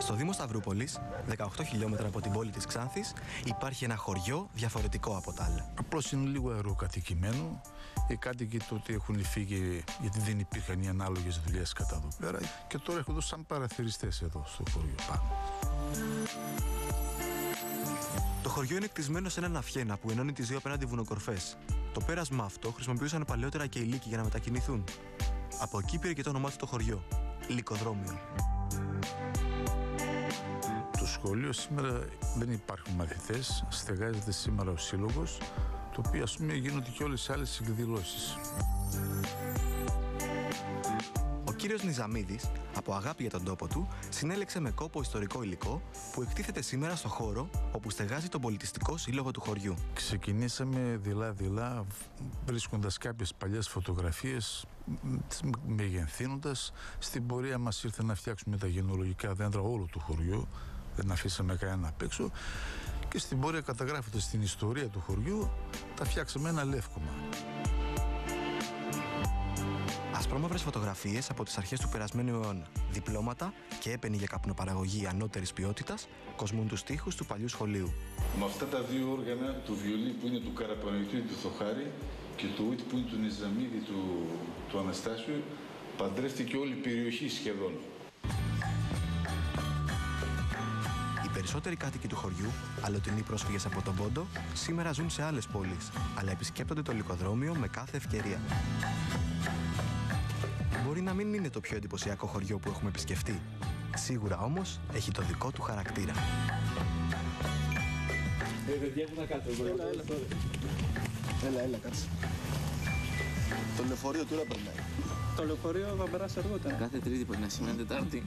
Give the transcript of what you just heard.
Στο Δήμο Σταυρούπολης, 18 χιλιόμετρα από την πόλη της Ξάνθης, υπάρχει ένα χωριό διαφορετικό από τα άλλα. Απλώς είναι λίγο αεροκατοικημένο. Οι κάτοικοι τότε έχουν φύγει γιατί δεν υπήρχαν οι ανάλογες δουλειές κατά εδώ πέρα. Και τώρα έχουν δώσει σαν παραθεριστές εδώ στο χωριό πάνω. Το χωριό είναι κτισμένο σε έναν αυχένα που ενώνει τις δύο απέναντι βουνοκορφές. Το πέρασμα αυτό χρησιμοποιούσαν παλαιότερα και οι λύκοι για να μετακινηθούν. Από εκεί πήρε και το όνομά του το χωριό, Λυκοδρόμιο. Το σχολείο σήμερα δεν υπάρχουν μαθητές, στεγάζεται σήμερα ο σύλλογος, το οποίο ας πούμε γίνονται και όλες οι άλλες εκδηλώσεις. Ο κύριος Νιζαμίδης, από αγάπη για τον τόπο του, συνέλεξε με κόπο ιστορικό υλικό που εκτίθεται σήμερα στο χώρο όπου στεγάζει τον πολιτιστικό σύλλογο του χωριού. Ξεκινήσαμε δειλά-δειλά βρίσκοντας κάποιες παλιές φωτογραφίες, μεγενθύνοντας. Στην πορεία μας ήρθε να φτιάξουμε τα γενεολογικά δέντρα όλου του χωριού. Δεν αφήσαμε κανένα απ' έξω και στην πορεία καταγράφοντας την ιστορία του χωριού τα φτιάξαμε ένα λεύκομα. Ασπρόμαυρες φωτογραφίες από τις αρχές του περασμένου αιώνα, διπλώματα και έπαινοι για καπνοπαραγωγή ανώτερης ποιότητας κοσμούν τους τοίχους του παλιού σχολείου. Με αυτά τα δύο όργανα, το βιολί που είναι του Καραπαναγιωτή του Θοχάρη και το ούτ που είναι του Νιζαμίδη του Αναστάσιου, παντρεύτηκε όλη η περιοχή σχεδόν. Οι περισσότεροι κάτοικοι του χωριού, αλλοτινοί πρόσφυγες από τον Πόντο, σήμερα ζουν σε άλλες πόλεις, αλλά επισκέπτονται το Λυκοδρόμιο με κάθε ευκαιρία. Μπορεί να μην είναι το πιο εντυπωσιακό χωριό που έχουμε επισκεφτεί. Σίγουρα όμως έχει το δικό του χαρακτήρα. Έλα, κάτσε. Το λεωφορείο τώρα περνάει. Το λεωφορείο θα περάσει αργότερα. Κάθε Τρίτη πρέπει να σημαίνει Τετάρτη.